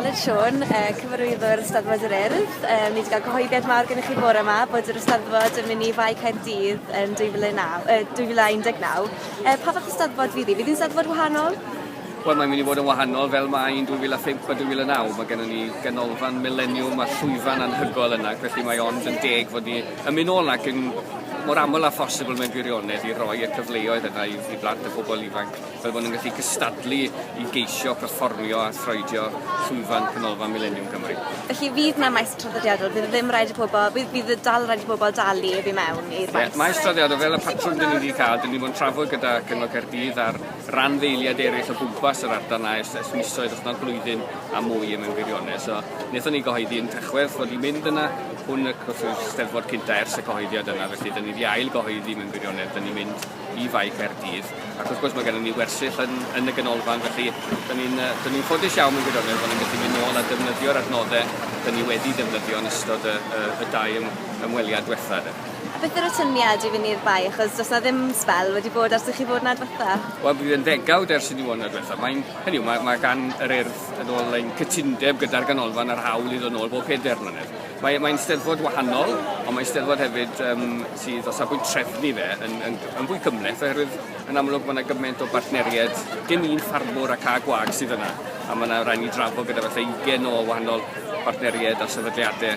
Aled Sion, cyfarwyddwr Eisteddfod yr Urdd. Ni wedi cael cyhoeddiad mawr gennych chi bore yma bod yr Eisteddfod yn mynd i fai Caerdydd yn 2019. Pa fath Eisteddfod fydd hi? Fydd hi'n Eisteddfod wahanol? Wel, mae'n mynd i fod yn wahanol fel mae'n 2005 a 2009. Mae gennym ni ganolfan millennium a llwyfan anhygoel yna, felly mae ond yn deg fod ni yn mynd nôl ac yn mor aml a phosibl mewn gwirionedd i roi y cyfleoedd yna i blant y pobl ifanc, fel bod nhw'n gallu cystadlu i geisio, perfformio a throidio llwyfan canolfan millennium Cymru. Felly fydd na maes traddodiadol, fydd ddim rhaid i pobl, fydd dal rhaid i pobl dalu i fi mewn i'r maes? Maes traddodiadol fel y patrwm dyn ni wedi cael, dyn ni wedi trafod gyda Cyngor Caerdydd a'r randdeiliad eraill o gwmpas yr ardal yna ers misoedd os na'n blwyddyn a mwy mewn gwirionedd. So, wnaethon ni gyhoeddi'n Tachwedd fod i'n mynd yna, hwn y Steddfod cynta ers y cyhoeddiad yna, felly dyn ni wedi ail gyhoeddi mewn gwirionedd, dyn ni'n mynd i fai Caerdydd. Ac wrth gwrs mae gennym ni wersyll yn y ganolfan, felly dyn ni'n ffodus iawn mewn gwirionedd bod ni'n gallu mynd nôl a defnyddio'r adnoddau dyn ni wedi defnyddio yn ystod y dau ymweliad diwethaf. Beth yw'r atyniad i fynd i'r bai, achos does na ddim sbel wedi bod ers i chi fod yn adfetha? Wel, bydd yn ddegawd ers i ni fod yn adfetha. Mae gan yr Urdd yn ôl ein cytundeb gyda'r ganolfan ar hawl i ddod nôl bob 4 mlynedd. Mae'n Steddfod wahanol, ond mae'n Steddfod hefyd sydd os a bwynt trefnu fe yn fwy cymleth, oherwydd yn amlwg mae yna gymaint o bartneriaid gen i'n ffarmwr a ca gwag sydd yna, a mae yna rhaid ni drafod gyda falle 20 o wahanol bartneriaid a sefydliadau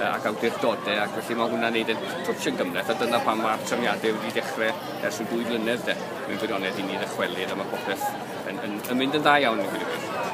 ac awdurdodau, ac felly mae hwnna'n neud yn twtch yn gymleth, a dyna pan mae'r trefniadau wedi dechrau ers 2 blynedd mewn gwirionedd i ni ddychwelyd, a mae popeth yn mynd yn dda iawn yn gwirionedd.